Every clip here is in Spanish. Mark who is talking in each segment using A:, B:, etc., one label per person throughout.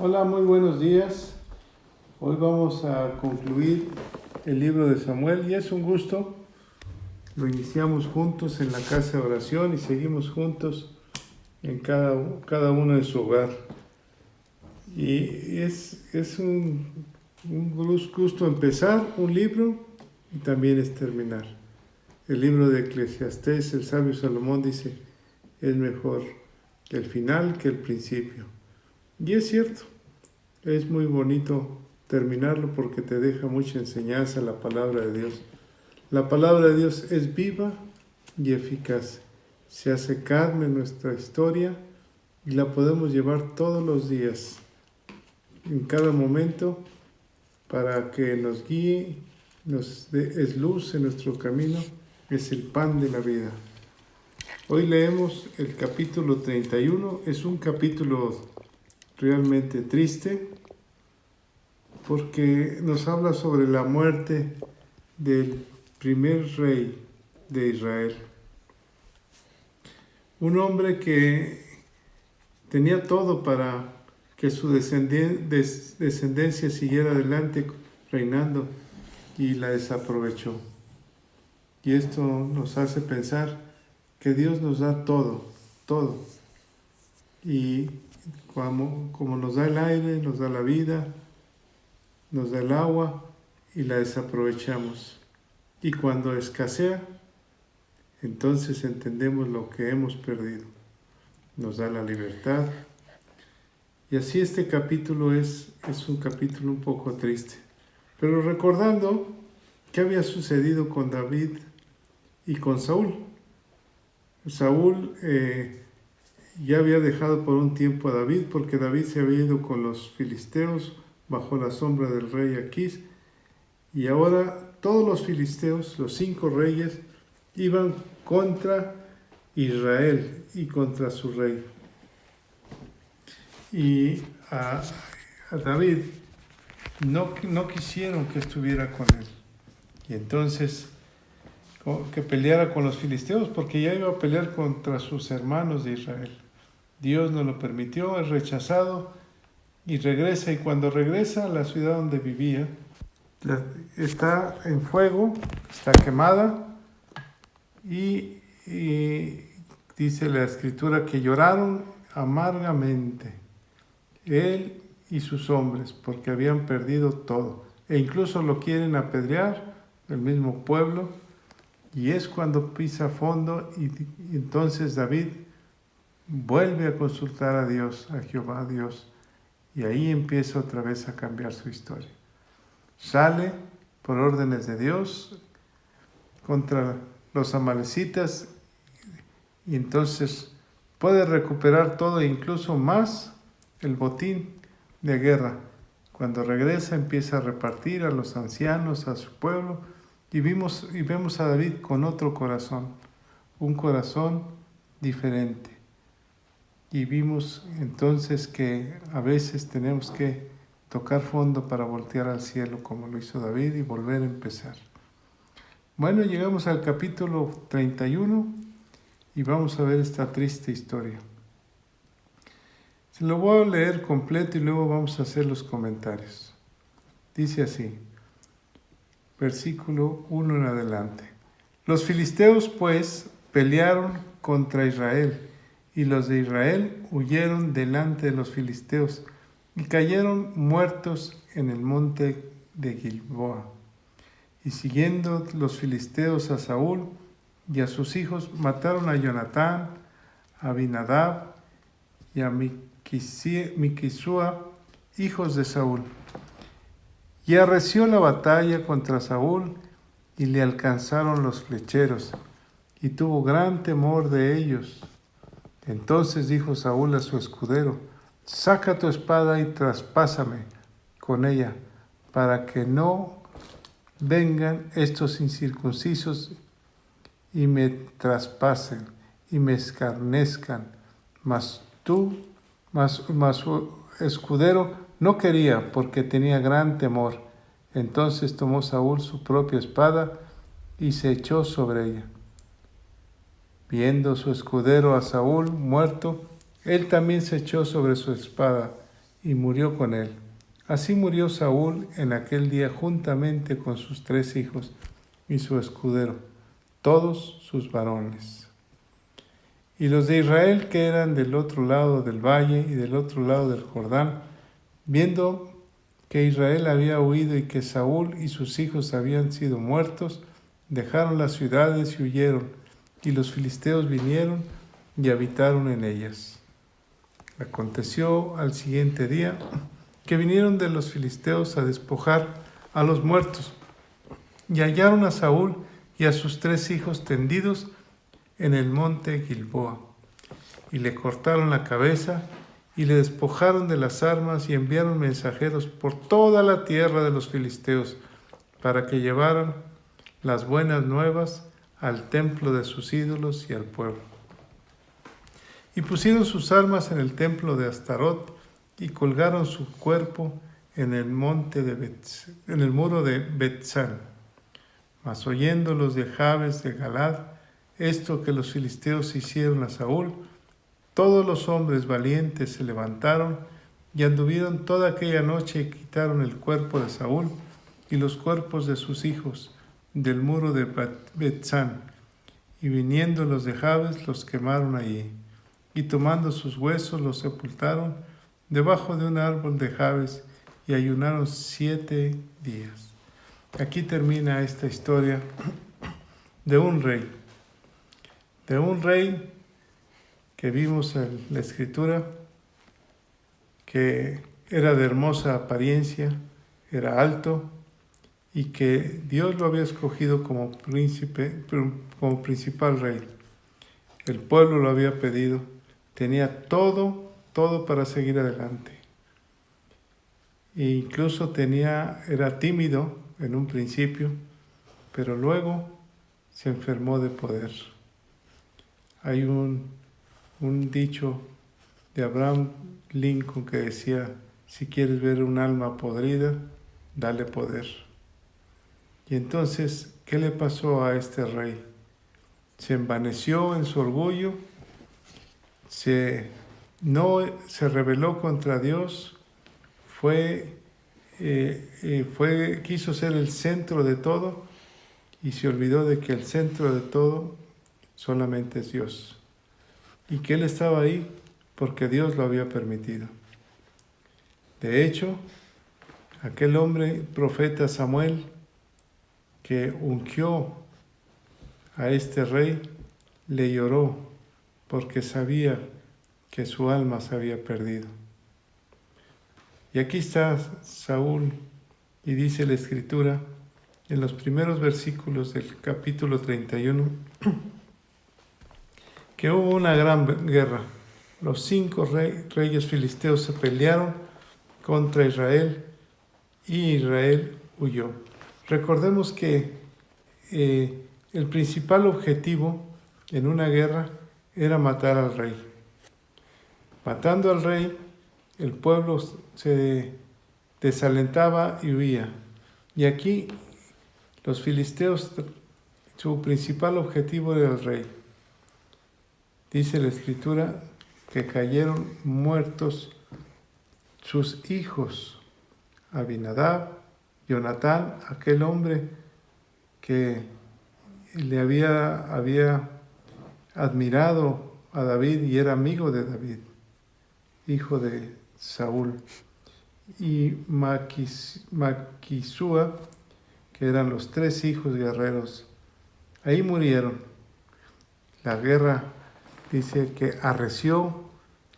A: Hola, muy buenos días. Hoy vamos a concluir el libro de Samuel y es un gusto. Lo iniciamos juntos en la casa de oración y seguimos juntos en cada uno de su hogar. Y es un gusto empezar un libro y también es terminar. El libro de Eclesiastés, el sabio Salomón dice, es mejor el final que el principio. Y es cierto. Es muy bonito terminarlo porque te deja mucha enseñanza la palabra de Dios. La palabra de Dios es viva y eficaz. Se hace carne en nuestra historia y la podemos llevar todos los días, en cada momento, para que nos guíe, es luz en nuestro camino, es el pan de la vida. Hoy leemos el capítulo 31, es un capítulo realmente triste, porque nos habla sobre la muerte del primer rey de Israel. Un hombre que tenía todo para que su descendencia siguiera adelante reinando y la desaprovechó. Y esto nos hace pensar que Dios nos da todo. Y como nos da el aire, nos da la vida, nos da el agua y la desaprovechamos. Y cuando escasea, entonces entendemos lo que hemos perdido. Nos da la libertad. Y así este capítulo es un capítulo un poco triste. Pero recordando qué había sucedido con David y con Saúl. Saúl ya había dejado por un tiempo a David porque David se había ido con los filisteos bajo la sombra del rey Aquís, y ahora todos los filisteos, los 5 reyes, iban contra Israel y contra su rey. Y a David no quisieron que estuviera con él. Y entonces que peleara con los filisteos, porque ya iba a pelear contra sus hermanos de Israel. Dios no lo permitió, es rechazado y regresa, y cuando regresa a la ciudad donde vivía, está en fuego, está quemada, y dice la escritura que lloraron amargamente él y sus hombres porque habían perdido todo, e incluso lo quieren apedrear, el mismo pueblo, y es cuando pisa fondo y entonces David vuelve a consultar a Dios, a Jehová Dios, y ahí empieza otra vez a cambiar su historia. Sale por órdenes de Dios contra los amalecitas y entonces puede recuperar todo e incluso más el botín de guerra. Cuando regresa empieza a repartir a los ancianos, a su pueblo, y vemos a David con otro corazón, un corazón diferente. Y vimos entonces que a veces tenemos que tocar fondo para voltear al cielo, como lo hizo David, y volver a empezar. Bueno, llegamos al capítulo 31 y vamos a ver esta triste historia. Se lo voy a leer completo y luego vamos a hacer los comentarios. Dice así, versículo 1 en adelante. Los filisteos, pues, pelearon contra Israel, y los de Israel huyeron delante de los filisteos y cayeron muertos en el monte de Gilboa. Y siguiendo los filisteos a Saúl y a sus hijos, mataron a Jonatán, a Abinadab y a Miquisúa, hijos de Saúl. Y arreció la batalla contra Saúl y le alcanzaron los flecheros, y tuvo gran temor de ellos. Entonces dijo Saúl a su escudero, saca tu espada y traspásame con ella, para que no vengan estos incircuncisos y me traspasen y me escarnezcan. Mas su escudero no quería, porque tenía gran temor. Entonces tomó Saúl su propia espada y se echó sobre ella. Viendo su escudero a Saúl muerto, él también se echó sobre su espada y murió con él. Así murió Saúl en aquel día juntamente con sus 3 hijos y su escudero, todos sus varones. Y los de Israel que eran del otro lado del valle y del otro lado del Jordán, viendo que Israel había huido y que Saúl y sus hijos habían sido muertos, dejaron las ciudades y huyeron, y los filisteos vinieron y habitaron en ellas. Aconteció al siguiente día que vinieron de los filisteos a despojar a los muertos, y hallaron a Saúl y a sus 3 hijos tendidos en el monte Gilboa, y le cortaron la cabeza, y le despojaron de las armas, y enviaron mensajeros por toda la tierra de los filisteos, para que llevaran las buenas nuevas al templo de sus ídolos y al pueblo. Y pusieron sus armas en el templo de Astarot, y colgaron su cuerpo en el monte en el muro de Betzán. Mas oyendo los de Jabes de Galad esto que los filisteos hicieron a Saúl, todos los hombres valientes se levantaron y anduvieron toda aquella noche y quitaron el cuerpo de Saúl y los cuerpos de sus hijos del muro de Betzán. Y viniendo los de Jabes los quemaron allí, y tomando sus huesos los sepultaron debajo de un árbol de Jabes, y ayunaron 7 días. Aquí termina esta historia de un rey que vimos en la Escritura, que era de hermosa apariencia, era alto, y que Dios lo había escogido como príncipe, como principal rey. El pueblo lo había pedido, tenía todo para seguir adelante. E incluso era tímido en un principio, pero luego se enfermó de poder. Hay un dicho de Abraham Lincoln que decía: si quieres ver un alma podrida, dale poder. Y entonces, ¿qué le pasó a este rey? Se envaneció en su orgullo, se rebeló contra Dios, quiso ser el centro de todo y se olvidó de que el centro de todo solamente es Dios. Y que él estaba ahí porque Dios lo había permitido. De hecho, aquel hombre, profeta Samuel, que ungió a este rey, le lloró porque sabía que su alma se había perdido. Y aquí está Saúl, y dice la Escritura en los primeros versículos del capítulo 31 que hubo una gran guerra. Los 5 reyes filisteos se pelearon contra Israel y Israel huyó. Recordemos que el principal objetivo en una guerra era matar al rey. Matando al rey, el pueblo se desalentaba y huía. Y aquí los filisteos, su principal objetivo era el rey. Dice la Escritura que cayeron muertos sus hijos, Abinadab, Jonatán, aquel hombre que le había admirado a David y era amigo de David, hijo de Saúl, y Maquisúa, que eran los 3 hijos guerreros. Ahí murieron. La guerra dice que arreció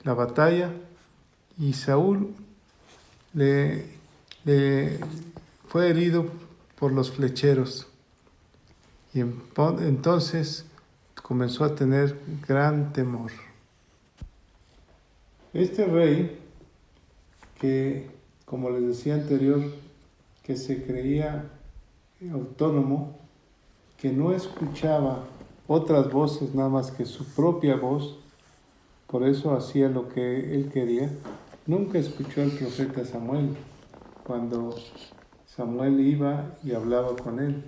A: la batalla y Saúl le fue herido por los flecheros. Y entonces comenzó a tener gran temor. Este rey, que como les decía anterior, que se creía autónomo, que no escuchaba otras voces nada más que su propia voz, por eso hacía lo que él quería, nunca escuchó al profeta Samuel cuando Samuel iba y hablaba con él.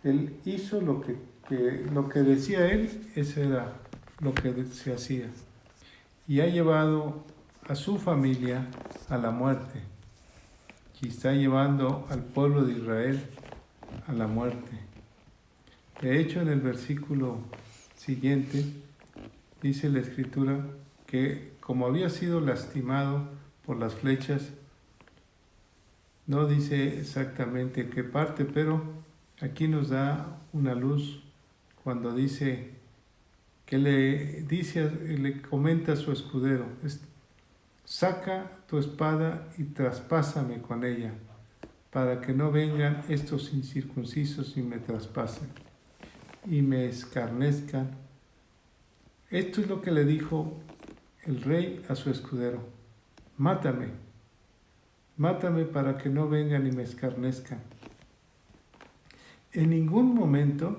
A: Él hizo lo que decía él, eso era lo que se hacía. Y ha llevado a su familia a la muerte y está llevando al pueblo de Israel a la muerte. De hecho, en el versículo siguiente dice la Escritura que como había sido lastimado por las flechas, no dice exactamente qué parte, pero aquí nos da una luz cuando dice que le comenta a su escudero: saca tu espada y traspásame con ella, para que no vengan estos incircuncisos y me traspasen y me escarnezcan. Esto es lo que le dijo el rey a su escudero: mátame para que no vengan y me escarnezcan. En ningún momento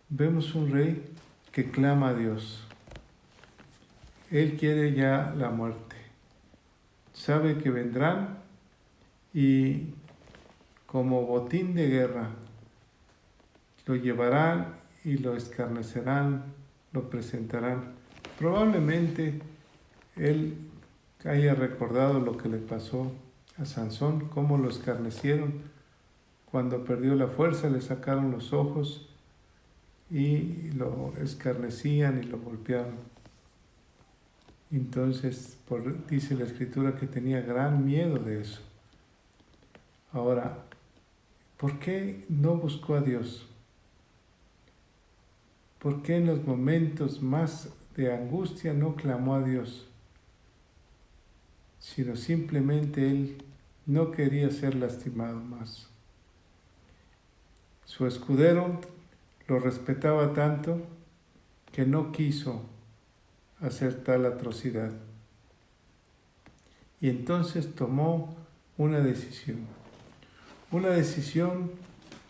A: vemos un rey que clama a Dios. Él quiere ya la muerte. Sabe que vendrán y como botín de guerra lo llevarán y lo escarnecerán, lo presentarán. Probablemente él haya recordado lo que le pasó a Sansón, cómo lo escarnecieron. Cuando perdió la fuerza le sacaron los ojos y lo escarnecían y lo golpeaban. Entonces dice la Escritura que tenía gran miedo de eso. Ahora, ¿por qué no buscó a Dios? ¿Por qué en los momentos más de angustia no clamó a Dios? Sino simplemente él no quería ser lastimado más. Su escudero lo respetaba tanto que no quiso hacer tal atrocidad. Y entonces tomó una decisión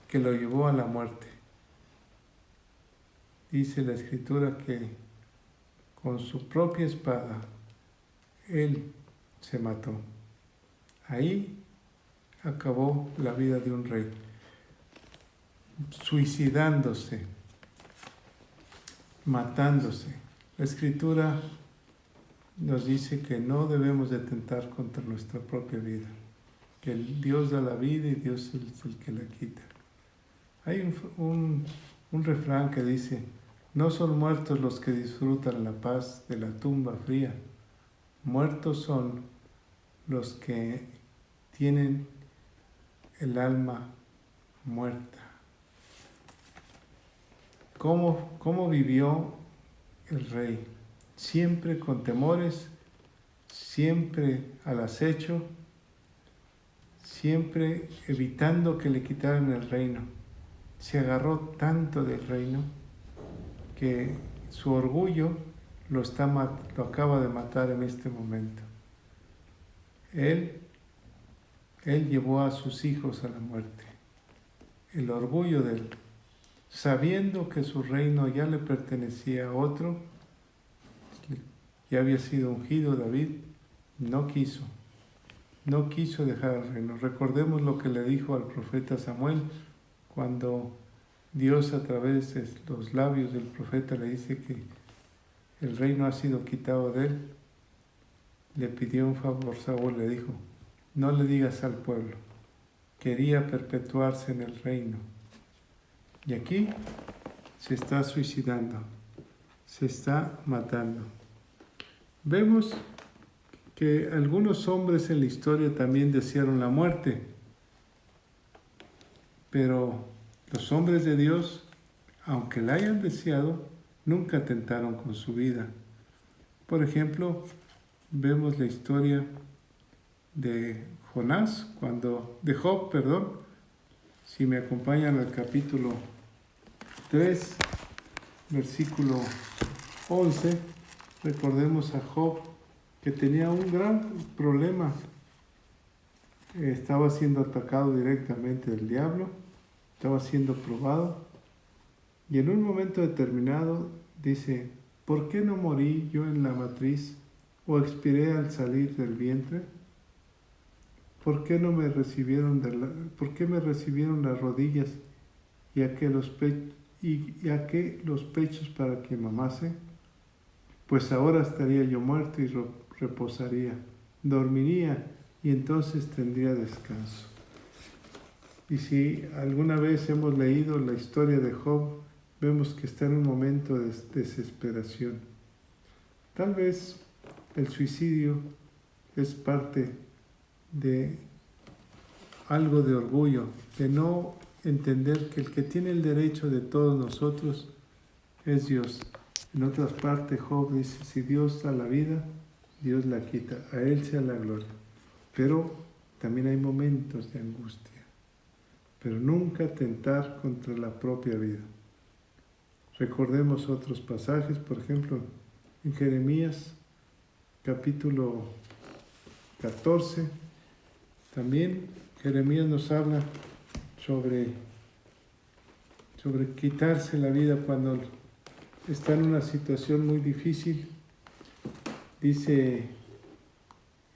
A: que lo llevó a la muerte. Dice la Escritura que con su propia espada él se mató. Ahí acabó la vida de un rey, suicidándose, matándose. La Escritura nos dice que no debemos de atentar contra nuestra propia vida, que el Dios da la vida y Dios es el que la quita. Hay un refrán que dice: no son muertos los que disfrutan la paz de la tumba fría, muertos son los que tienen el alma muerta. ¿Cómo vivió el rey? Siempre con temores, siempre al acecho, siempre evitando que le quitaran el reino. Se agarró tanto del reino que su orgullo lo acaba de matar en este momento. Él llevó a sus hijos a la muerte. El orgullo de él, sabiendo que su reino ya le pertenecía a otro, ya había sido ungido David, no quiso dejar el reino. Recordemos lo que le dijo al profeta Samuel cuando Dios, a través de los labios del profeta, le dice que el reino ha sido quitado de él. Le pidió un favor. Saúl le dijo: no le digas al pueblo. Quería perpetuarse en el reino. Y aquí se está suicidando, se está matando. Vemos que algunos hombres en la historia también desearon la muerte, pero los hombres de Dios, aunque la hayan deseado, nunca atentaron con su vida. Por ejemplo, vemos la historia de Job, si me acompañan al capítulo 3, versículo 11, recordemos a Job que tenía un gran problema. Estaba siendo atacado directamente del diablo, estaba siendo probado, y en un momento determinado dice: ¿por qué no morí yo en la matriz o expiré al salir del vientre? ¿Por qué me recibieron las rodillas y a qué los pechos para que mamase? Pues ahora estaría yo muerto y reposaría. dormiría y entonces tendría descanso. Y si alguna vez hemos leído la historia de Job, vemos que está en un momento de desesperación. Tal vez el suicidio es parte de algo de orgullo, de no entender que el que tiene el derecho de todos nosotros es Dios. En otras partes, Job dice, si Dios da la vida, Dios la quita, a Él sea la gloria. Pero también hay momentos de angustia, pero nunca tentar contra la propia vida. Recordemos otros pasajes, por ejemplo, en Jeremías, capítulo 14, también Jeremías nos habla sobre quitarse la vida cuando está en una situación muy difícil. Dice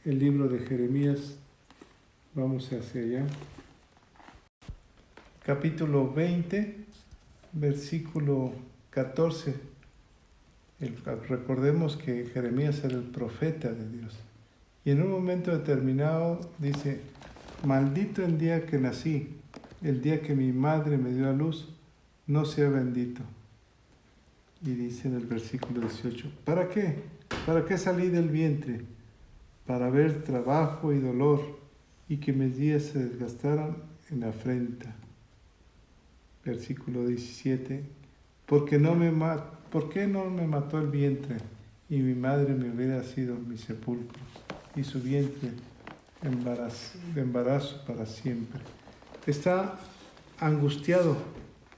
A: el libro de Jeremías, vamos hacia allá, capítulo 20, versículo 14. Recordemos que Jeremías era el profeta de Dios. Y en un momento determinado dice, maldito el día que nací, el día que mi madre me dio a luz, no sea bendito. Y dice en el versículo 18, ¿para qué? ¿Para qué salí del vientre? Para ver trabajo y dolor, y que mis días se desgastaran en afrenta. Versículo 17, ¿por qué no me mató el vientre? Y mi madre me hubiera sido mi sepulcro, y su vientre de embarazo para siempre. Está angustiado,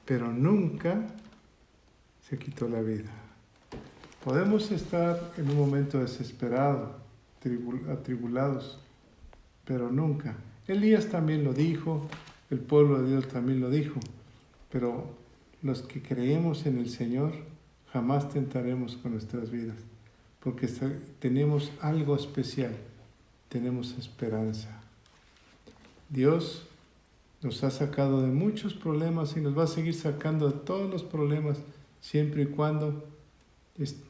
A: pero nunca se quitó la vida. Podemos estar en un momento desesperado, atribulados, pero nunca. Elías también lo dijo, el pueblo de Dios también lo dijo, pero los que creemos en el Señor jamás tentaremos con nuestras vidas, porque tenemos algo especial, tenemos esperanza. Dios nos ha sacado de muchos problemas y nos va a seguir sacando de todos los problemas siempre y cuando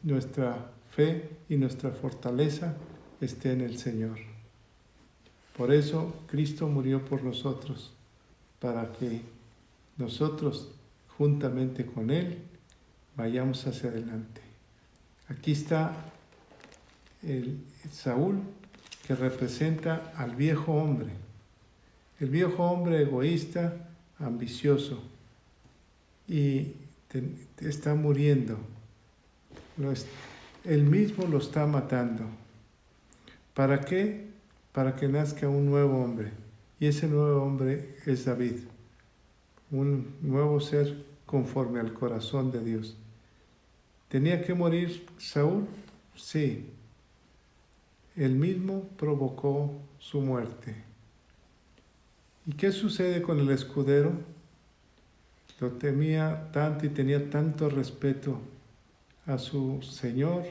A: nuestra fe y nuestra fortaleza esté en el Señor. Por eso Cristo murió por nosotros, para que nosotros, juntamente con Él, vayamos hacia adelante. Aquí está el Saúl, que representa al viejo hombre. El viejo hombre egoísta, ambicioso, y está muriendo. Él mismo lo está matando. ¿Para qué? Para que nazca un nuevo hombre. Y ese nuevo hombre es David, un nuevo ser conforme al corazón de Dios. ¿Tenía que morir Saúl? Sí. Él mismo provocó su muerte. ¿Y qué sucede con el escudero? Lo temía tanto y tenía tanto respeto a su Señor,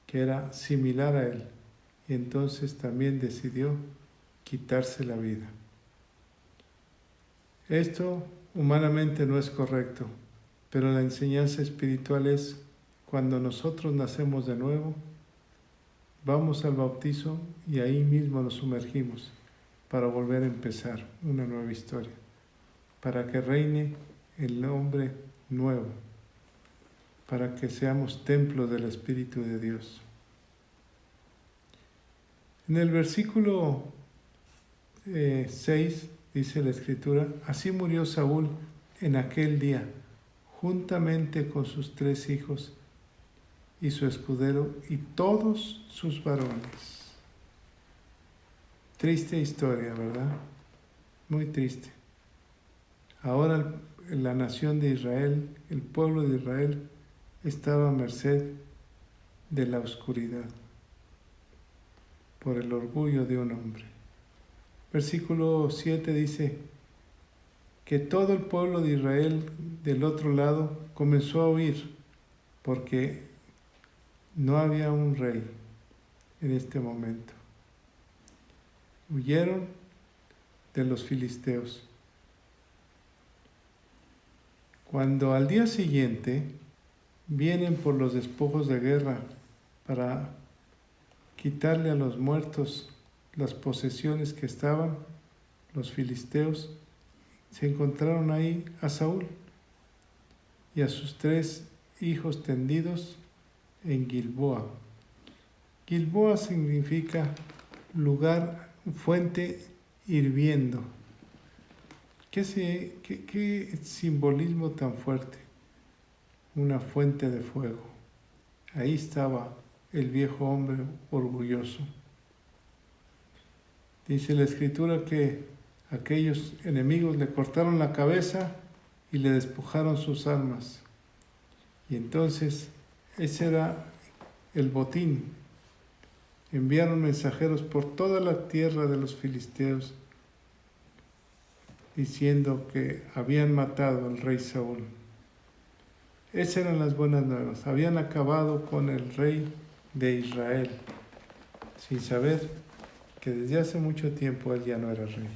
A: que era similar a él, y entonces también decidió quitarse la vida. Esto humanamente no es correcto, pero la enseñanza espiritual es cuando nosotros nacemos de nuevo, vamos al bautizo y ahí mismo nos sumergimos para volver a empezar una nueva historia, para que reine el hombre nuevo, para que seamos templo del Espíritu de Dios. En el versículo 6 dice la Escritura, así murió Saúl en aquel día, juntamente con sus 3 hijos y su escudero y todos sus varones. Triste historia, ¿verdad? Muy triste. Ahora la nación de Israel, el pueblo de Israel, estaba a merced de la oscuridad por el orgullo de un hombre. Versículo 7 dice que todo el pueblo de Israel del otro lado comenzó a huir porque no había un rey en este momento. Huyeron de los filisteos. Cuando al día siguiente vienen por los despojos de guerra para quitarle a los muertos las posesiones que estaban, los filisteos, se encontraron ahí a Saúl y a sus 3 hijos tendidos en Gilboa. Gilboa significa lugar, fuente hirviendo. ¿Qué simbolismo tan fuerte? Una fuente de fuego. Ahí estaba el viejo hombre orgulloso. Dice la Escritura que aquellos enemigos le cortaron la cabeza y le despojaron sus armas. Y entonces ese era el botín. Enviaron mensajeros por toda la tierra de los filisteos diciendo que habían matado al rey Saúl. Esas eran las buenas nuevas. Habían acabado con el rey de Israel, sin saber que desde hace mucho tiempo él ya no era rey.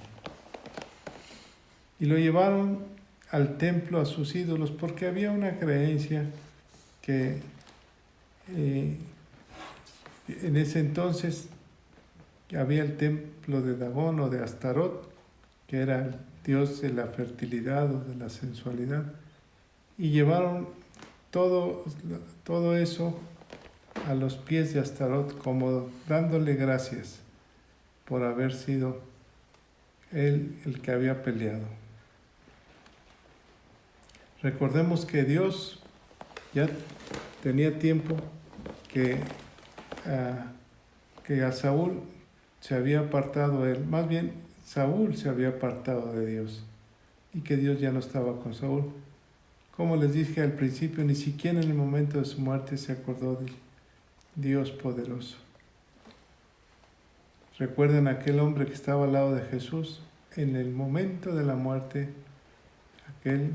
A: Y lo llevaron al templo a sus ídolos porque había una creencia que en ese entonces había el templo de Dagón o de Astarot, que era el dios de la fertilidad o de la sensualidad, y llevaron todo eso a los pies de Astarot, como dándole gracias por haber sido él el que había peleado. Recordemos que Dios ya tenía tiempo que a Saúl se había apartado él, más bien Saúl se había apartado de Dios y que Dios ya no estaba con Saúl. Como les dije al principio, ni siquiera en el momento de su muerte se acordó de Dios poderoso. Recuerden aquel hombre que estaba al lado de Jesús, en el momento de la muerte, aquel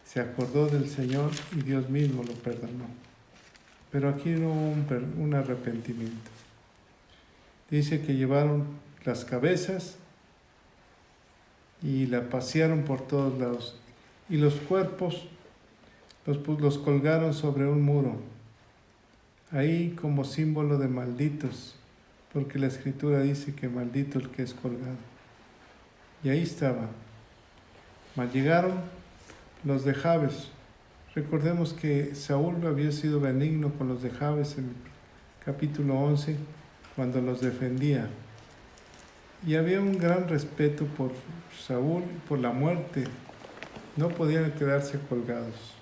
A: se acordó del Señor y Dios mismo lo perdonó. Pero aquí no hubo un arrepentimiento. Dice que llevaron las cabezas y la pasearon por todos lados. Y los cuerpos los colgaron sobre un muro, ahí como símbolo de malditos, porque la Escritura dice que maldito el que es colgado. Y ahí estaba. Mas llegaron los de Jabes. Recordemos que Saúl había sido benigno con los de Jabes en el capítulo 11, cuando los defendía. Y había un gran respeto por Saúl y por la muerte. No podían quedarse colgados.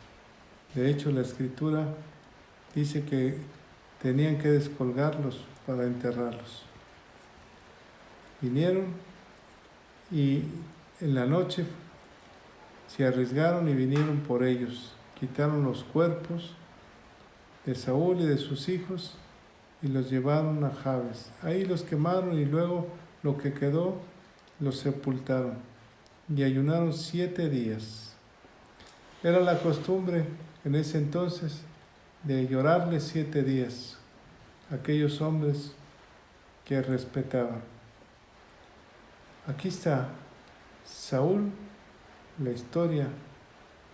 A: De hecho, la Escritura dice que tenían que descolgarlos para enterrarlos. Vinieron y en la noche se arriesgaron y vinieron por ellos. Quitaron los cuerpos de Saúl y de sus hijos y los llevaron a Jabes. Ahí los quemaron y luego lo que quedó los sepultaron y ayunaron 7 días. Era la costumbre en ese entonces de llorarles 7 días a aquellos hombres que respetaban. Aquí está Saúl, la historia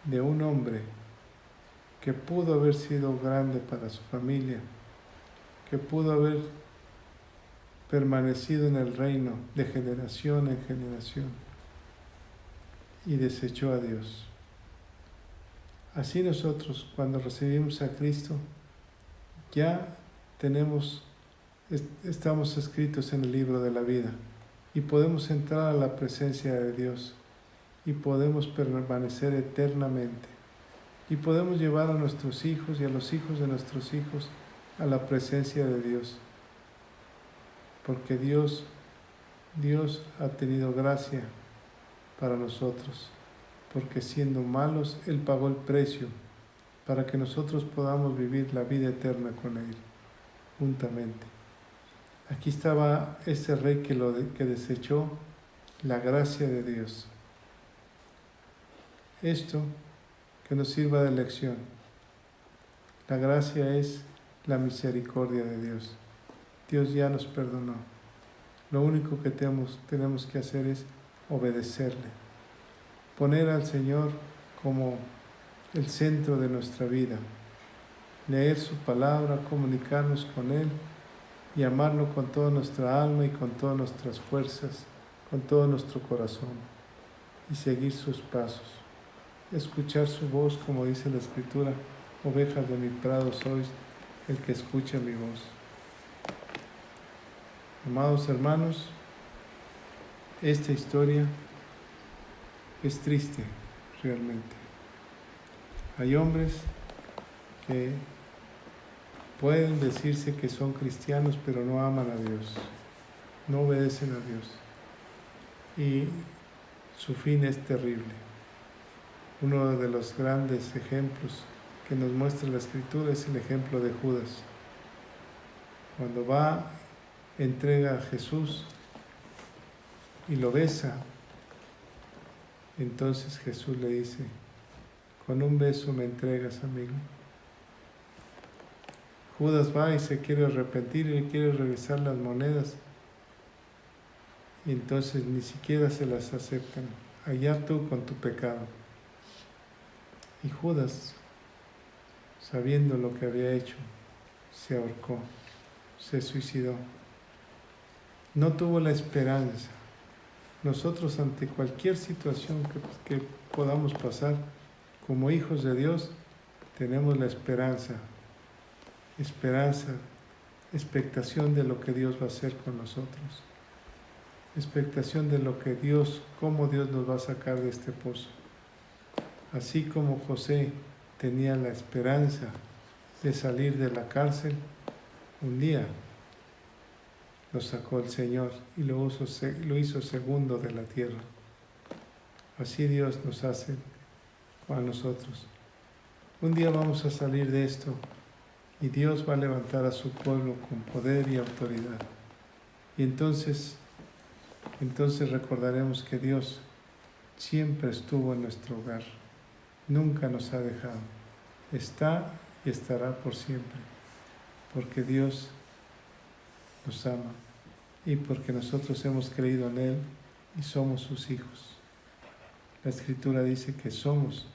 A: de un hombre que pudo haber sido grande para su familia, que pudo haber permanecido en el reino de generación en generación y desechó a Dios. Así nosotros, cuando recibimos a Cristo, ya estamos escritos en el libro de la vida y podemos entrar a la presencia de Dios y podemos permanecer eternamente y podemos llevar a nuestros hijos y a los hijos de nuestros hijos a la presencia de Dios, porque Dios ha tenido gracia para nosotros, porque siendo malos Él pagó el precio para que nosotros podamos vivir la vida eterna con Él juntamente. Aquí estaba ese rey que desechó la gracia de Dios. Esto que nos sirva de lección. La gracia es la misericordia de Dios. Dios ya nos perdonó. Lo único que tenemos que hacer es obedecerle. Poner al Señor como el centro de nuestra vida. Leer su palabra, comunicarnos con Él, y amarlo con toda nuestra alma y con todas nuestras fuerzas, con todo nuestro corazón, y seguir sus pasos, escuchar su voz, como dice la Escritura: ovejas de mi prado sois, el que escucha mi voz. Amados hermanos, esta historia es triste realmente. Hay hombres que pueden decirse que son cristianos, pero no aman a Dios, no obedecen a Dios, y su fin es terrible. Uno de los grandes ejemplos que nos muestra la Escritura es el ejemplo de Judas. Cuando va, entrega a Jesús y lo besa, entonces Jesús le dice: con un beso me entregas, amigo. Judas va y se quiere arrepentir y quiere regresar las monedas, y entonces ni siquiera se las aceptan. Allá tú con tu pecado. Y Judas, sabiendo lo que había hecho, se ahorcó, se suicidó. No tuvo la esperanza. Nosotros, ante cualquier situación que podamos pasar, como hijos de Dios, tenemos la esperanza, expectación de lo que Dios va a hacer con nosotros, expectación de lo que Dios, cómo Dios nos va a sacar de este pozo. Así como José tenía la esperanza de salir de la cárcel, un día lo sacó el Señor y lo hizo segundo de la tierra. Así Dios nos hace a nosotros. Un día vamos a salir de esto y Dios va a levantar a su pueblo con poder y autoridad. Y entonces recordaremos que Dios siempre estuvo en nuestro hogar, nunca nos ha dejado, está y estará por siempre, porque Dios nos ama y porque nosotros hemos creído en Él y somos sus hijos. La Escritura dice que somos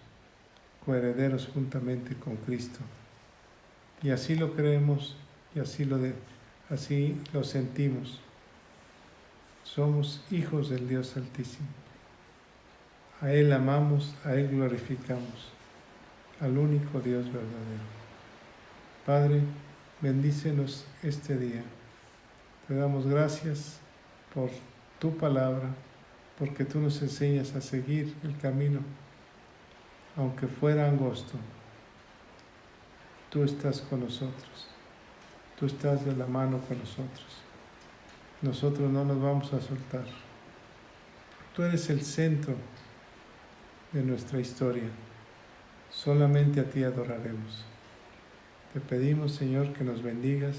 A: coherederos juntamente con Cristo, y así lo creemos y así lo sentimos. Somos hijos del Dios Altísimo. A Él amamos, a Él glorificamos, al único Dios verdadero. Padre, bendícenos este día. Te damos gracias por tu palabra, porque tú nos enseñas a seguir el camino, aunque fuera angosto. Tú estás con nosotros, tú estás de la mano con nosotros. Nosotros no nos vamos a soltar. Tú eres el centro de nuestra historia. Solamente a ti adoraremos. Te pedimos, Señor, que nos bendigas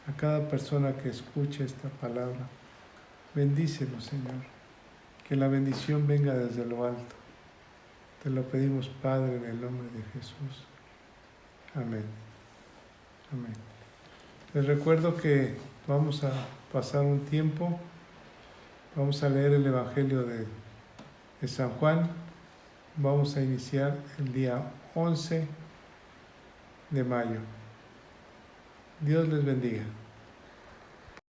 A: a cada persona que escuche esta palabra. Bendícenos, Señor. Que la bendición venga desde lo alto. Te lo pedimos, Padre, en el nombre de Jesús. Amén. Amén. Les recuerdo que vamos a pasar un tiempo, vamos a leer el Evangelio de San Juan. Vamos a iniciar el día 11 de mayo. Dios les bendiga.